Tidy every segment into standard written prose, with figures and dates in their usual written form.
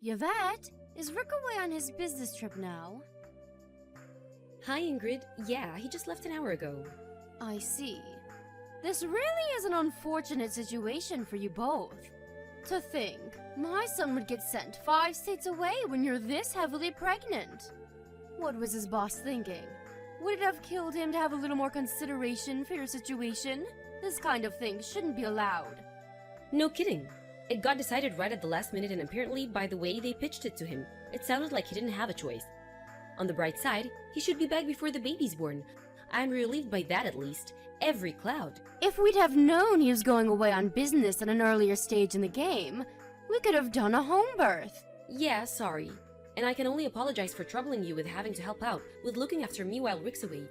Yvette, is Rick away on his business trip now? Hi, Ingrid. Yeah, he just left an hour ago. I see. This really is an unfortunate situation for you both. To think, my son would get sent 5 states away when you're this heavily pregnant. What was his boss thinking? Would it have killed him to have a little more consideration for your situation? This kind of thing shouldn't be allowed. No kidding. It got decided right at the last minute, and apparently, by the way they pitched it to him, it sounded like he didn't have a choice. On the bright side, he should be back before the baby's born. I'm relieved by that at least. Every cloud. If we'd have known he was going away on business at an earlier stage in the game, we could have done a home birth. Yeah, sorry. And I can only apologize for troubling you with having to help out with looking after me while Rick's away.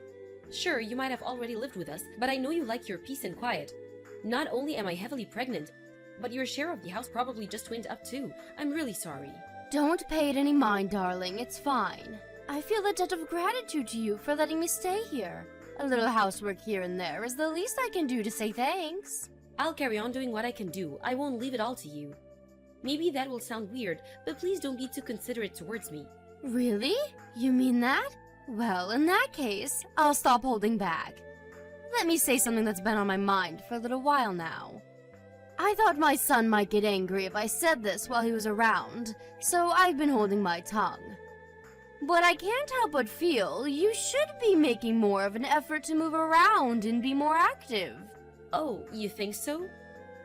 Sure, you might have already lived with us, but I know you like your peace and quiet. Not only am I heavily pregnant, but your share of the house probably just went up too. I'm really sorry. Don't pay it any mind, darling. It's fine. I feel a debt of gratitude to you for letting me stay here. A little housework here and there is the least I can do to say thanks. I'll carry on doing what I can do. I won't leave it all to you. Maybe that will sound weird, but please don't be too considerate towards me. Really? You mean that? Well, in that case, I'll stop holding back. Let me say something that's been on my mind for a little while now. I thought my son might get angry if I said this while he was around, so I've been holding my tongue. But I can't help but feel you should be making more of an effort to move around and be more active. Oh, you think so?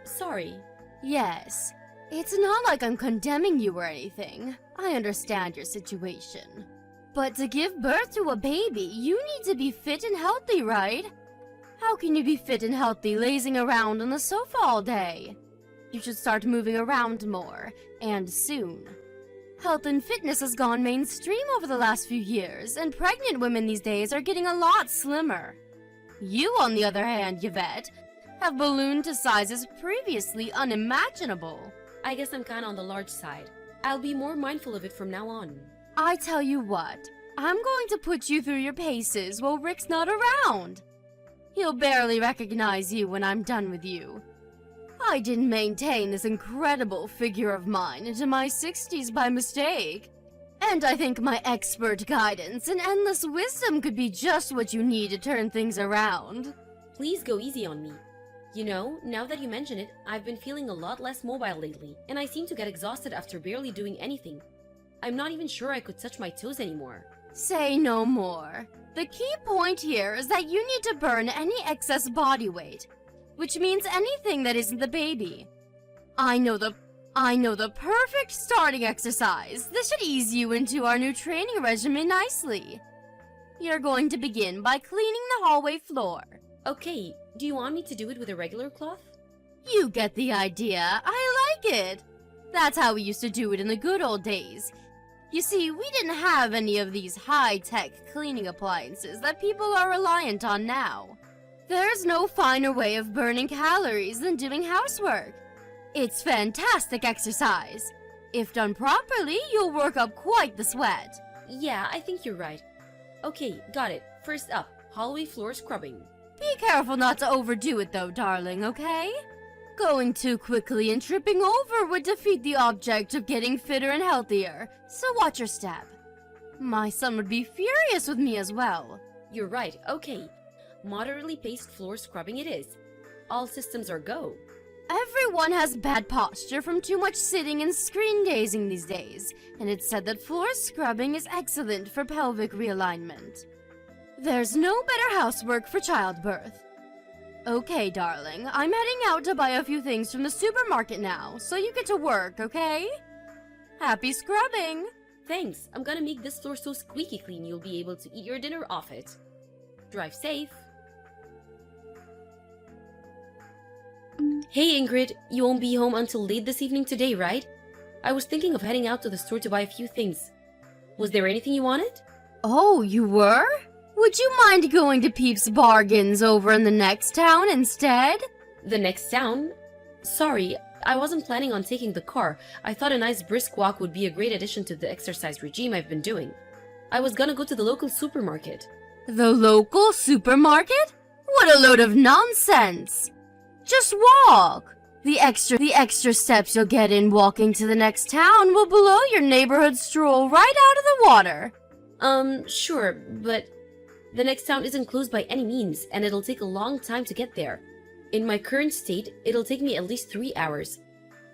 Sorry. Yes. It's not like I'm condemning you or anything. I understand your situation. But to give birth to a baby, you need to be fit and healthy, right? How can you be fit and healthy lazing around on the sofa all day? You should start moving around more, and soon. Health and fitness has gone mainstream over the last few years, and pregnant women these days are getting a lot slimmer. You, on the other hand, Yvette, have ballooned to sizes previously unimaginable. I guess I'm kinda on the large side. I'll be more mindful of it from now on. I tell you what, I'm going to put you through your paces while Rick's not around. He'll barely recognize you when I'm done with you. I didn't maintain this incredible figure of mine into my 60s by mistake. And I think my expert guidance and endless wisdom could be just what you need to turn things around. Please go easy on me. You know, now that you mention it, I've been feeling a lot less mobile lately, and I seem to get exhausted after barely doing anything. I'm not even sure I could touch my toes anymore. Say no more. The key point here is that you need to burn any excess body weight, which means anything that isn't the baby. I know the perfect starting exercise. This should ease you into our new training regimen nicely. You're going to begin by cleaning the hallway floor. Okay, do you want me to do it with a regular cloth? You get the idea. I like it. That's how we used to do it in the good old days. You see, we didn't have any of these high-tech cleaning appliances that people are reliant on now. There's no finer way of burning calories than doing housework. It's fantastic exercise. If done properly, you'll work up quite the sweat. Yeah, I think you're right. Okay, got it. First up, hallway floor scrubbing. Be careful not to overdo it though, darling, okay? Going too quickly and tripping over would defeat the object of getting fitter and healthier, so watch your step. My son would be furious with me as well. You're right, okay. Moderately paced floor scrubbing it is. All systems are go. Everyone has bad posture from too much sitting and screen gazing these days, and it's said that floor scrubbing is excellent for pelvic realignment. There's no better housework for childbirth. Okay, darling, I'm heading out to buy a few things from the supermarket now, so you get to work, okay? Happy scrubbing! Thanks, I'm gonna make this floor so squeaky clean you'll be able to eat your dinner off it. Drive safe. Hey Ingrid, you won't be home until late this evening today, right? I was thinking of heading out to the store to buy a few things. Was there anything you wanted? Oh, you were? Would you mind going to Peeps Bargains over in the next town instead? The next town? Sorry, I wasn't planning on taking the car. I thought a nice brisk walk would be a great addition to the exercise regime I've been doing. I was gonna go to the local supermarket. The local supermarket? What a load of nonsense! Just walk! The extra steps you'll get in walking to the next town will blow your neighborhood stroll right out of the water. Sure, but the next town isn't close by any means, and it'll take a long time to get there. In my current state, it'll take me at least 3 hours.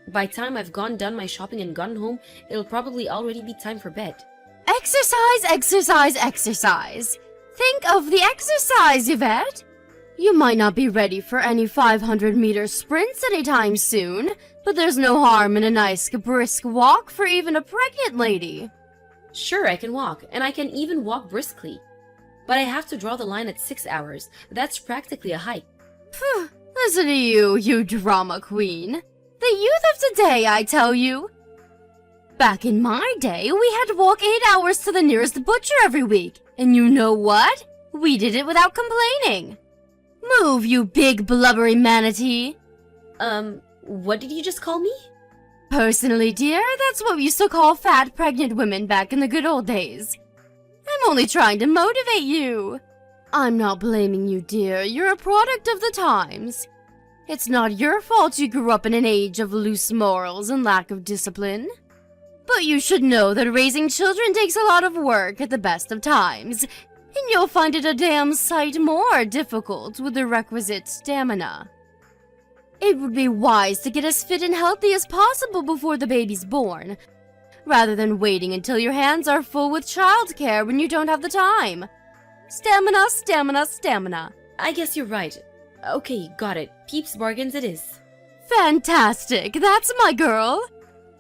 By the time I've done my shopping and gotten home, it'll probably already be time for bed. Exercise, exercise, exercise. Think of the exercise, Yvette. You might not be ready for any 500-meter sprints anytime soon, but there's no harm in a nice brisk walk for even a pregnant lady. Sure, I can walk, and I can even walk briskly. But I have to draw the line at 6 hours. That's practically a hike. Phew, listen to you, you drama queen. The youth of today, I tell you. Back in my day, we had to walk 8 hours to the nearest butcher every week. And you know what? We did it without complaining. Move, you big blubbery manatee. What did you just call me? Personally, dear, that's what we used to call fat pregnant women back in the good old days. I'm only trying to motivate you. I'm not blaming you, dear. You're a product of the times. It's not your fault you grew up in an age of loose morals and lack of discipline. But you should know that raising children takes a lot of work at the best of times, and you'll find it a damn sight more difficult with the requisite stamina. It would be wise to get as fit and healthy as possible before the baby's born, rather than waiting until your hands are full with childcare when you don't have the time. Stamina, stamina, stamina. I guess you're right. Okay, got it. Peeps Bargains it is. Fantastic, that's my girl.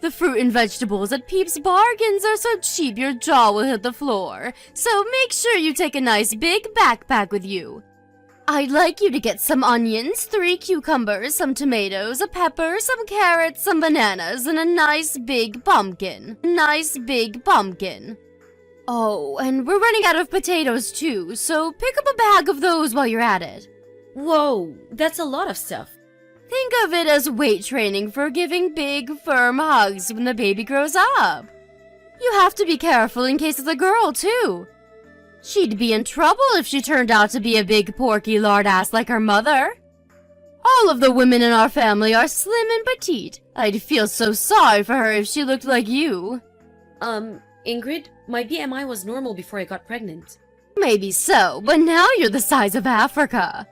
The fruit and vegetables at Peeps Bargains are so cheap your jaw will hit the floor, so make sure you take a nice big backpack with you. I'd like you to get some onions, 3 cucumbers, some tomatoes, a pepper, some carrots, some bananas, and a nice big pumpkin. Nice big pumpkin. Oh, and we're running out of potatoes too, so pick up a bag of those while you're at it. Whoa, that's a lot of stuff. Think of it as weight training for giving big, firm hugs when the baby grows up. You have to be careful in case it's a girl, too. She'd be in trouble if she turned out to be a big, porky lard ass like her mother. All of the women in our family are slim and petite. I'd feel so sorry for her if she looked like you. Ingrid, my BMI was normal before I got pregnant. Maybe so, but now you're the size of Africa.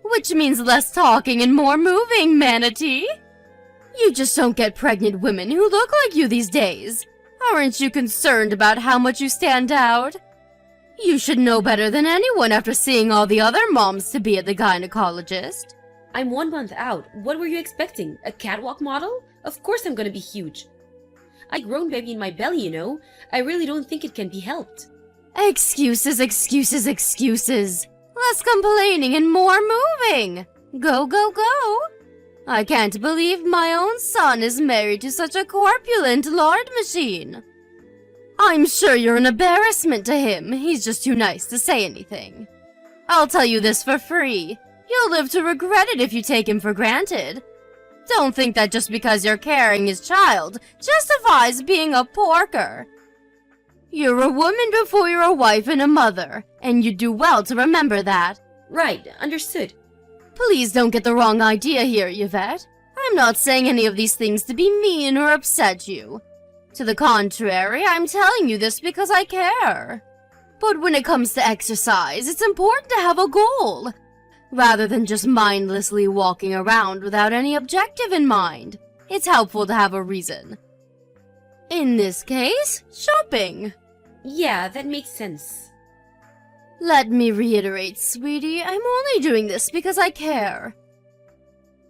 Which means less talking and more moving, manatee. You just don't get pregnant women who look like you these days. Aren't you concerned about how much you stand out? You should know better than anyone after seeing all the other moms-to-be at the gynecologist. I'm 1 month out. What were you expecting? A catwalk model? Of course I'm gonna be huge. I grown baby in my belly, you know. I really don't think it can be helped. Excuses, excuses, excuses. Less complaining and more moving. Go, go, go. I can't believe my own son is married to such a corpulent lard machine. I'm sure you're an embarrassment to him. He's just too nice to say anything. I'll tell you this for free. You'll live to regret it if you take him for granted. Don't think that just because you're carrying his child justifies being a porker. You're a woman before you're a wife and a mother, and you do well to remember that. Right, understood. Please don't get the wrong idea here, Yvette. I'm not saying any of these things to be mean or upset you. To the contrary, I'm telling you this because I care. But when it comes to exercise, it's important to have a goal, rather than just mindlessly walking around without any objective in mind. It's helpful to have a reason. In this case, shopping. Yeah, that makes sense. Let me reiterate, sweetie, I'm only doing this because I care.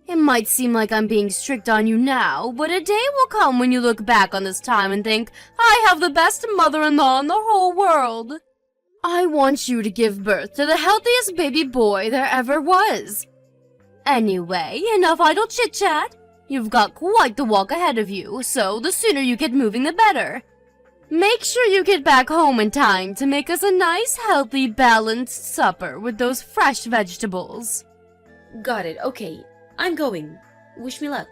It might seem like I'm being strict on you now, but a day will come when you look back on this time and think, I have the best mother-in-law in the whole world. I want you to give birth to the healthiest baby boy there ever was. Anyway, enough idle chit-chat. You've got quite the walk ahead of you, so the sooner you get moving the better. Make sure you get back home in time to make us a nice, healthy, balanced supper with those fresh vegetables. Got it, okay. I'm going. Wish me luck.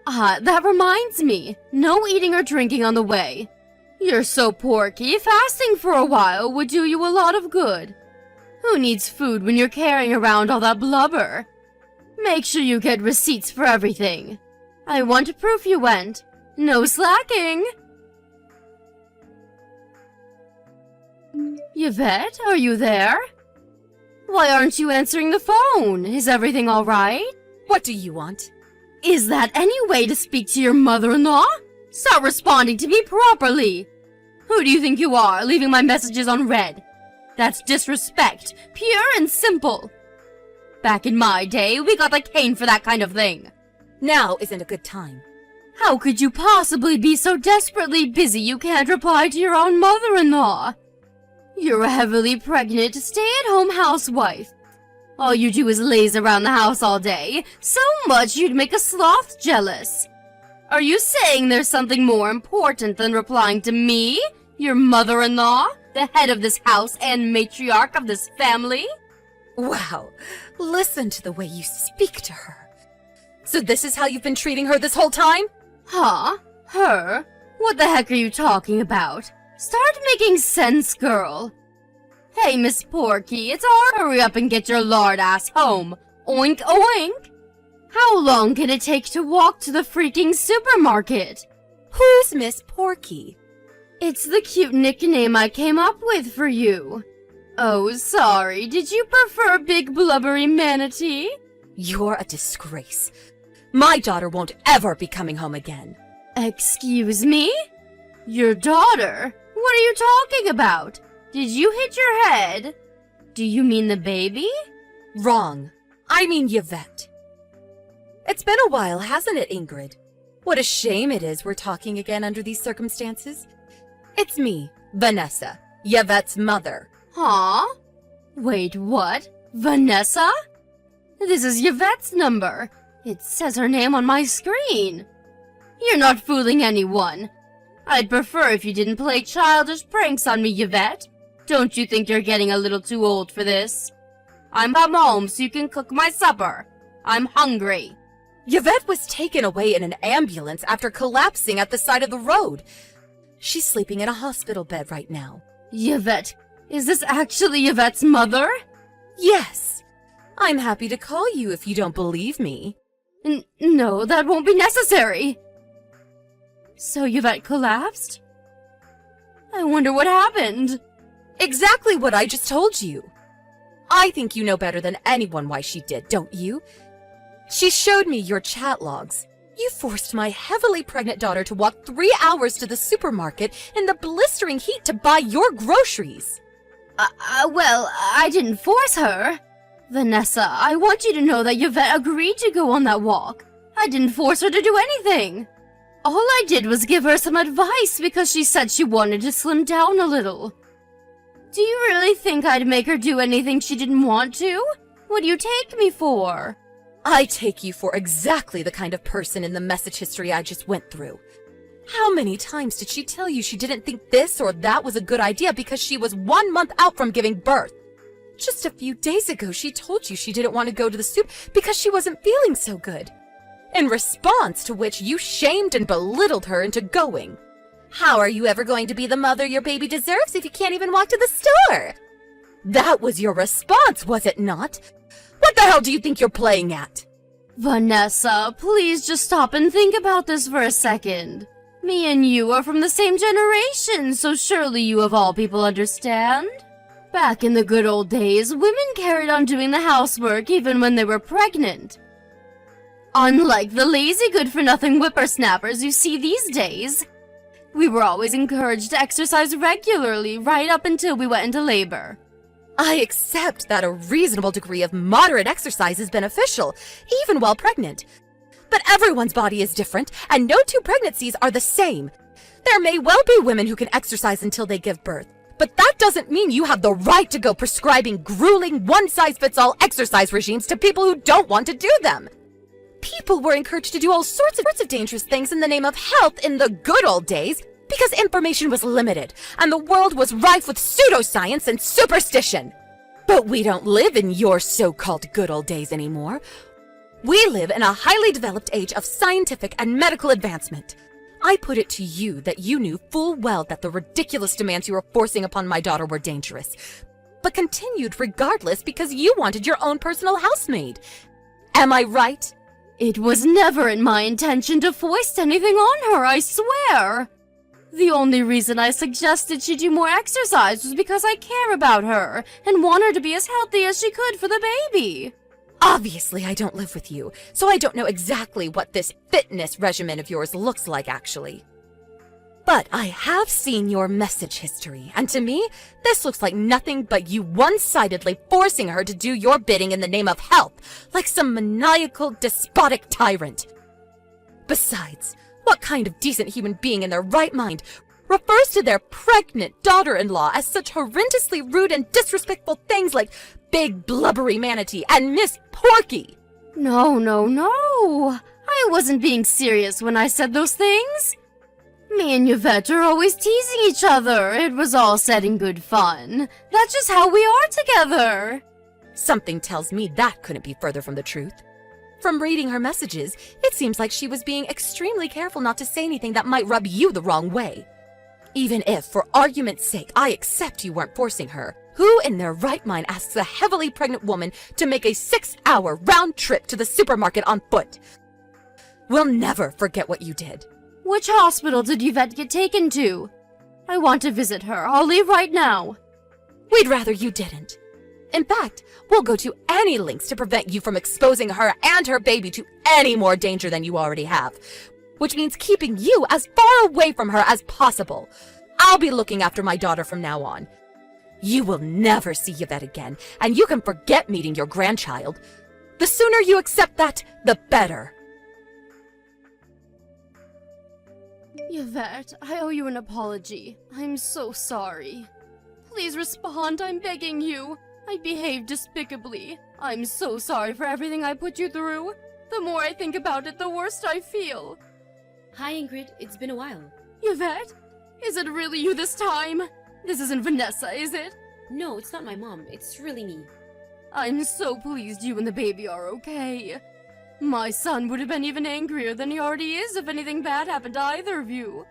Ah, that reminds me. No eating or drinking on the way. You're so porky, fasting for a while would do you a lot of good. Who needs food when you're carrying around all that blubber? Make sure you get receipts for everything. I want proof you went. No slacking. Yvette, are you there? Why aren't you answering the phone? Is everything all right? What do you want? Is that any way to speak to your mother-in-law? Start responding to me properly. Who do you think you are, leaving my messages unread? That's disrespect, pure and simple. Back in my day, we got the cane for that kind of thing. Now isn't a good time. How could you possibly be so desperately busy you can't reply to your own mother-in-law? You're a heavily pregnant, stay-at-home housewife. All you do is laze around the house all day, so much you'd make a sloth jealous. Are you saying there's something more important than replying to me, your mother-in-law, the head of this house and matriarch of this family? Wow, listen to the way you speak to her. So this is how you've been treating her this whole time? Huh? Her? What the heck are you talking about? Start making sense, girl. Hey, Miss Porky, it's our hurry up and get your lard ass home. Oink, oink. How long can it take to walk to the freaking supermarket? Who's Miss Porky? It's the cute nickname I came up with for you. Oh, sorry. Did you prefer Big Blubbery Manatee? You're a disgrace. My daughter won't ever be coming home again. Excuse me? Your daughter? What are you talking about? Did you hit your head? Do you mean the baby? Wrong. I mean Yvette. It's been a while, hasn't it, Ingrid? What a shame it is we're talking again under these circumstances. It's me, Vanessa, Yvette's mother. Huh? Wait, what? Vanessa? This is Yvette's number. It says her name on my screen. You're not fooling anyone. I'd prefer if you didn't play childish pranks on me, Yvette. Don't you think you're getting a little too old for this? I'm home so you can cook my supper. I'm hungry. Yvette was taken away in an ambulance after collapsing at the side of the road. She's sleeping in a hospital bed right now. Yvette, is this actually Yvette's mother? Yes. I'm happy to call you if you don't believe me. No, that won't be necessary. So Yvette collapsed? I wonder what happened. Exactly what I just told you. I think you know better than anyone why she did, don't you? She showed me your chat logs. You forced my heavily pregnant daughter to walk 3 hours to the supermarket in the blistering heat to buy your groceries. Well, I didn't force her. Vanessa, I want you to know that Yvette agreed to go on that walk. I didn't force her to do anything. All I did was give her some advice because she said she wanted to slim down a little. Do you really think I'd make her do anything she didn't want to? What do you take me for? I take you for exactly the kind of person in the message history I just went through. How many times did she tell you she didn't think this or that was a good idea because she was 1 month out from giving birth? Just a few days ago, she told you she didn't want to go to the soup because she wasn't feeling so good. In response to which you shamed and belittled her into going. How are you ever going to be the mother your baby deserves if you can't even walk to the store? That was your response, was it not? What the hell do you think you're playing at? Vanessa, please just stop and think about this for a second. Me and you are from the same generation, so surely you of all people understand. Back in the good old days, women carried on doing the housework even when they were pregnant. Unlike the lazy good-for-nothing whippersnappers you see these days, we were always encouraged to exercise regularly right up until we went into labor. I accept that a reasonable degree of moderate exercise is beneficial, even while pregnant. But everyone's body is different, and no two pregnancies are the same. There may well be women who can exercise until they give birth, but that doesn't mean you have the right to go prescribing grueling, one-size-fits-all exercise regimes to people who don't want to do them. People were encouraged to do all sorts of dangerous things in the name of health in the good old days because information was limited and the world was rife with pseudoscience and superstition. But we don't live in your so-called good old days anymore. We live in a highly developed age of scientific and medical advancement. I put it to you that you knew full well that the ridiculous demands you were forcing upon my daughter were dangerous, but continued regardless because you wanted your own personal housemaid. Am I right? It was never in my intention to foist anything on her, I swear. The only reason I suggested she do more exercise was because I care about her and want her to be as healthy as she could for the baby. Obviously, I don't live with you, so I don't know exactly what this fitness regimen of yours looks like, actually. But I have seen your message history, and to me, this looks like nothing but you one-sidedly forcing her to do your bidding in the name of health, like some maniacal, despotic tyrant. Besides, what kind of decent human being in their right mind refers to their pregnant daughter-in-law as such horrendously rude and disrespectful things like Big Blubbery Manatee and Miss Porky? No. I wasn't being serious when I said those things. Me and Yvette are always teasing each other. It was all said in good fun. That's just how we are together. Something tells me that couldn't be further from the truth. From reading her messages, it seems like she was being extremely careful not to say anything that might rub you the wrong way. Even if, for argument's sake, I accept you weren't forcing her, who in their right mind asks a heavily pregnant woman to make a 6-hour round trip to the supermarket on foot? We'll never forget what you did. Which hospital did Yvette get taken to? I want to visit her. I'll leave right now. We'd rather you didn't. In fact, we'll go to any lengths to prevent you from exposing her and her baby to any more danger than you already have, which means keeping you as far away from her as possible. I'll be looking after my daughter from now on. You will never see Yvette again, and you can forget meeting your grandchild. The sooner you accept that, the better. Yvette, I owe you an apology. I'm so sorry. Please respond, I'm begging you. I behaved despicably. I'm so sorry for everything I put you through. The more I think about it, the worse I feel. Hi, Ingrid. It's been a while. Yvette? Is it really you this time? This isn't Vanessa, is it? No, it's not my mom. It's really me. I'm so pleased you and the baby are okay. My son would have been even angrier than he already is if anything bad happened to either of you.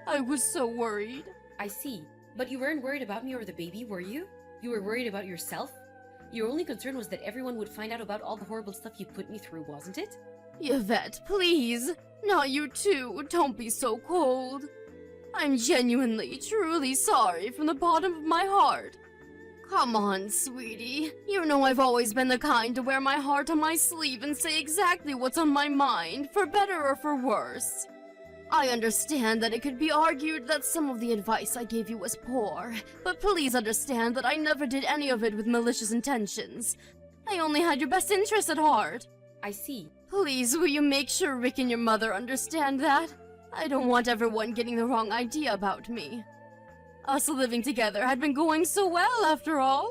I was so worried. I see. But you weren't worried about me or the baby, were you? You were worried about yourself? Your only concern was that everyone would find out about all the horrible stuff you put me through, wasn't it? Yvette, please. Not you too. Don't be so cold. I'm genuinely, truly sorry from the bottom of my heart. Come on, sweetie. You know I've always been the kind to wear my heart on my sleeve and say exactly what's on my mind, for better or for worse. I understand that it could be argued that some of the advice I gave you was poor, but please understand that I never did any of it with malicious intentions. I only had your best interest at heart. I see. Please, will you make sure Rick and your mother understand that? I don't want everyone getting the wrong idea about me. Us living together had been going so well, after all.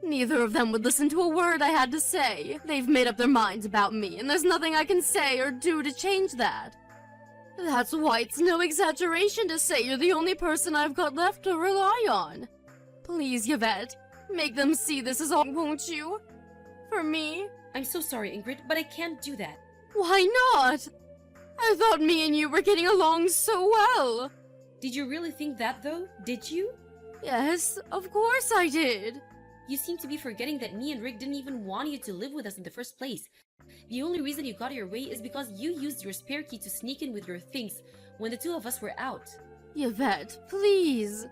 Neither of them would listen to a word I had to say. They've made up their minds about me, and there's nothing I can say or do to change that. That's why it's no exaggeration to say you're the only person I've got left to rely on. Please, Yvette, make them see this is all, won't you? For me? I'm so sorry, Ingrid, but I can't do that. Why not? I thought me and you were getting along so well. Did you really think that, though? Did you? Yes, of course I did. You seem to be forgetting that me and Rick didn't even want you to live with us in the first place. The only reason you got your way is because you used your spare key to sneak in with your things when the two of us were out. Yvette, please.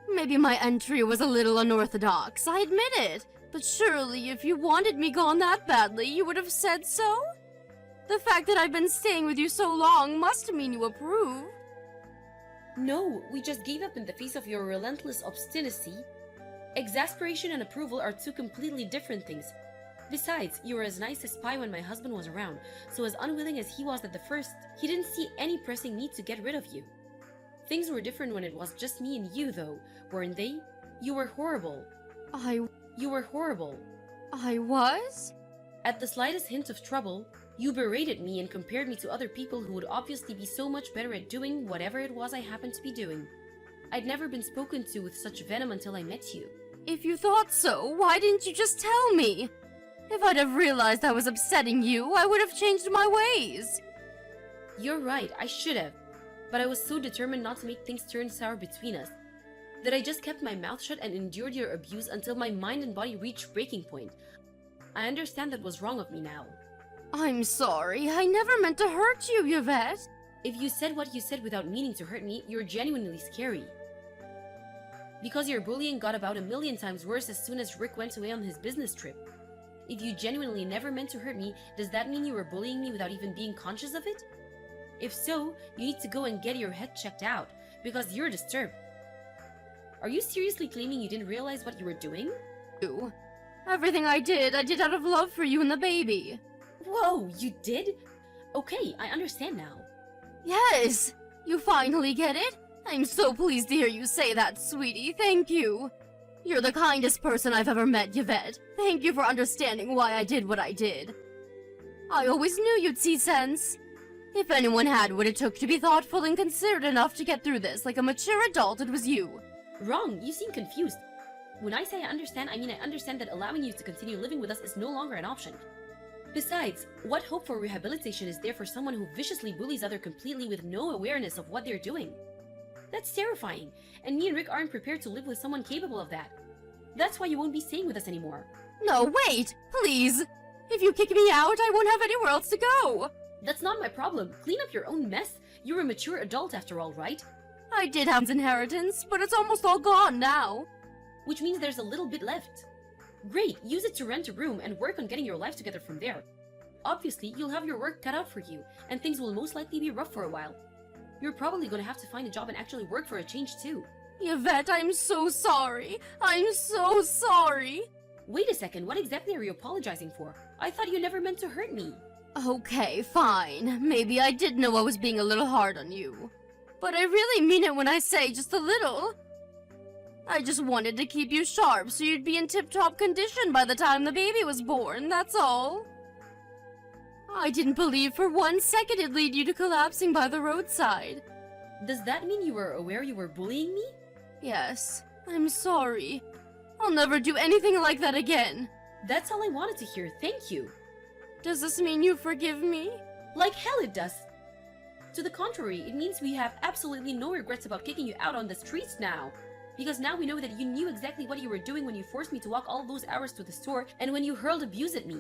Maybe my entry was a little unorthodox, I admit it. But surely if you wanted me gone that badly, you would have said so? The fact that I've been staying with you so long must mean you approve. No, we just gave up in the face of your relentless obstinacy. Exasperation and approval are two completely different things. Besides, you were as nice as pie when my husband was around, so as unwilling as he was at the first, he didn't see any pressing need to get rid of you. Things were different when it was just me and you, though, weren't they? You were horrible. You were horrible. I was? At the slightest hint of trouble, you berated me and compared me to other people who would obviously be so much better at doing whatever it was I happened to be doing. I'd never been spoken to with such venom until I met you. If you thought so, why didn't you just tell me? If I'd have realized I was upsetting you, I would have changed my ways. You're right, I should have. But I was so determined not to make things turn sour between us that I just kept my mouth shut and endured your abuse until my mind and body reached breaking point. I understand that was wrong of me now. I'm sorry. I never meant to hurt you, Yvette. If you said what you said without meaning to hurt me, you're genuinely scary. Because your bullying got about 1,000,000 times worse as soon as Rick went away on his business trip. If you genuinely never meant to hurt me, does that mean you were bullying me without even being conscious of it? If so, you need to go and get your head checked out, because you're disturbed. Are you seriously claiming you didn't realize what you were doing? Everything I did out of love for you and the baby. Whoa, you did? Okay, I understand now. Yes! You finally get it? I'm so pleased to hear you say that, sweetie. Thank you. You're the kindest person I've ever met, Yvette. Thank you for understanding why I did what I did. I always knew you'd see sense. If anyone had what it took to be thoughtful and considerate enough to get through this like a mature adult, it was you. Wrong, you seem confused. When I say I understand, I mean I understand that allowing you to continue living with us is no longer an option. Besides, what hope for rehabilitation is there for someone who viciously bullies others completely with no awareness of what they're doing? That's terrifying, and me and Rick aren't prepared to live with someone capable of that. That's why you won't be staying with us anymore. No, wait! Please! If you kick me out, I won't have anywhere else to go! That's not my problem. Clean up your own mess. You're a mature adult after all, right? I did have inheritance, but it's almost all gone now. Which means there's a little bit left. Great, use it to rent a room and work on getting your life together from there. Obviously, you'll have your work cut out for you, and things will most likely be rough for a while. You're probably gonna have to find a job and actually work for a change too. Yvette, I'm so sorry. I'm so sorry. Wait a second, what exactly are you apologizing for? I thought you never meant to hurt me. Okay, fine. Maybe I did know I was being a little hard on you. But I really mean it when I say just a little. I just wanted to keep you sharp so you'd be in tip-top condition by the time the baby was born, that's all. I didn't believe for 1 second it'd lead you to collapsing by the roadside. Does that mean you were aware you were bullying me? Yes, I'm sorry. I'll never do anything like that again. That's all I wanted to hear, thank you. Does this mean you forgive me? Like hell it does. To the contrary, it means we have absolutely no regrets about kicking you out on the streets now. Because now we know that you knew exactly what you were doing when you forced me to walk all those hours to the store and when you hurled abuse at me.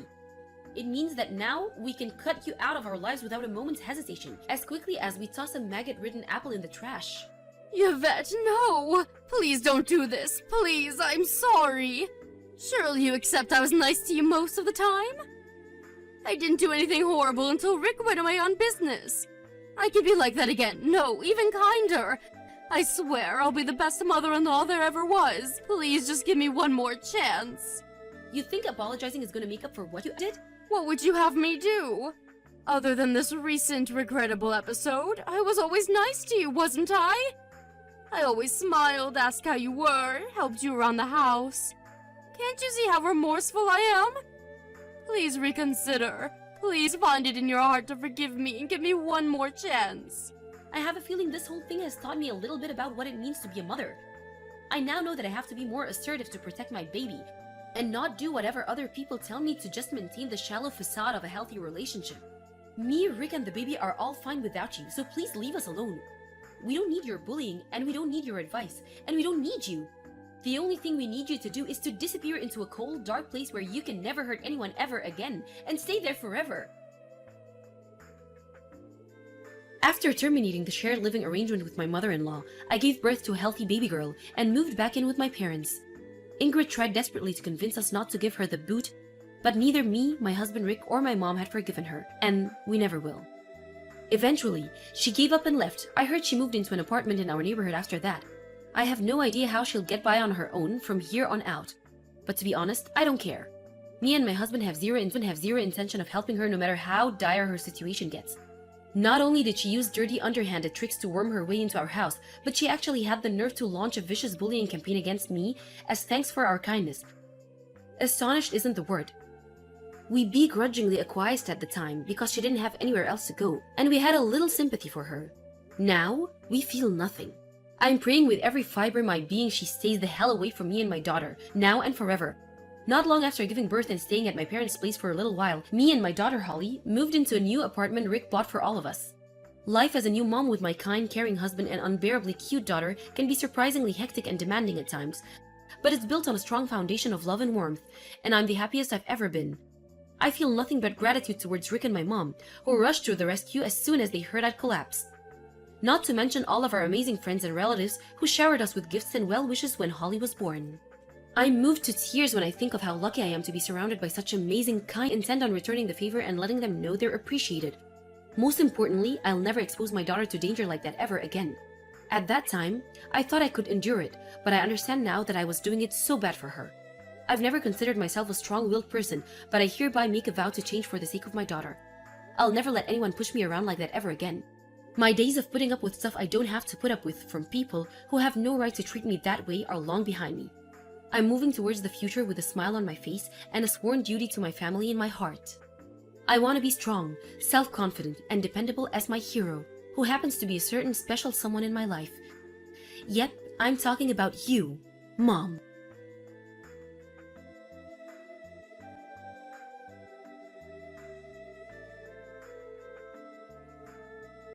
It means that now we can cut you out of our lives without a moment's hesitation, as quickly as we toss a maggot-ridden apple in the trash. Yvette, no! Please don't do this. Please, I'm sorry. Surely you accept I was nice to you most of the time? I didn't do anything horrible until Rick went away on business. I can be like that again. No, even kinder. I swear I'll be the best mother-in-law there ever was. Please just give me one more chance. You think apologizing is going to make up for what you did? What would you have me do? Other than this recent regrettable episode, I was always nice to you, wasn't I? I always smiled, asked how you were, helped you around the house. Can't you see how remorseful I am? Please reconsider. Please find it in your heart to forgive me and give me one more chance. I have a feeling this whole thing has taught me a little bit about what it means to be a mother. I now know that I have to be more assertive to protect my baby, and not do whatever other people tell me to just maintain the shallow facade of a healthy relationship. Me, Rick, and the baby are all fine without you, so please leave us alone. We don't need your bullying, and we don't need your advice, and we don't need you. The only thing we need you to do is to disappear into a cold, dark place where you can never hurt anyone ever again, and stay there forever. After terminating the shared living arrangement with my mother-in-law, I gave birth to a healthy baby girl and moved back in with my parents. Ingrid tried desperately to convince us not to give her the boot, but neither me, my husband Rick, or my mom had forgiven her, and we never will. Eventually, she gave up and left. I heard she moved into an apartment in our neighborhood after that. I have no idea how she'll get by on her own from here on out. But to be honest, I don't care. Me and my husband have zero intention of helping her no matter how dire her situation gets. Not only did she use dirty underhanded tricks to worm her way into our house, but she actually had the nerve to launch a vicious bullying campaign against me as thanks for our kindness. Astonished isn't the word. We begrudgingly acquiesced at the time because she didn't have anywhere else to go, and we had a little sympathy for her. Now, we feel nothing. I'm praying with every fiber of my being she stays the hell away from me and my daughter, now and forever. Not long after giving birth and staying at my parents' place for a little while, me and my daughter Holly moved into a new apartment Rick bought for all of us. Life as a new mom with my kind, caring husband and unbearably cute daughter can be surprisingly hectic and demanding at times, but it's built on a strong foundation of love and warmth, and I'm the happiest I've ever been. I feel nothing but gratitude towards Rick and my mom, who rushed to the rescue as soon as they heard I'd collapsed. Not to mention all of our amazing friends and relatives who showered us with gifts and well wishes when Holly was born. I'm moved to tears when I think of how lucky I am to be surrounded by such amazing, kind, intent on returning the favor and letting them know they're appreciated. Most importantly, I'll never expose my daughter to danger like that ever again. At that time, I thought I could endure it, but I understand now that I was doing it so bad for her. I've never considered myself a strong-willed person, but I hereby make a vow to change for the sake of my daughter. I'll never let anyone push me around like that ever again. My days of putting up with stuff I don't have to put up with from people who have no right to treat me that way are long behind me. I'm moving towards the future with a smile on my face and a sworn duty to my family in my heart. I want to be strong, self-confident, and dependable as my hero, who happens to be a certain special someone in my life. Yep, I'm talking about you, Mom.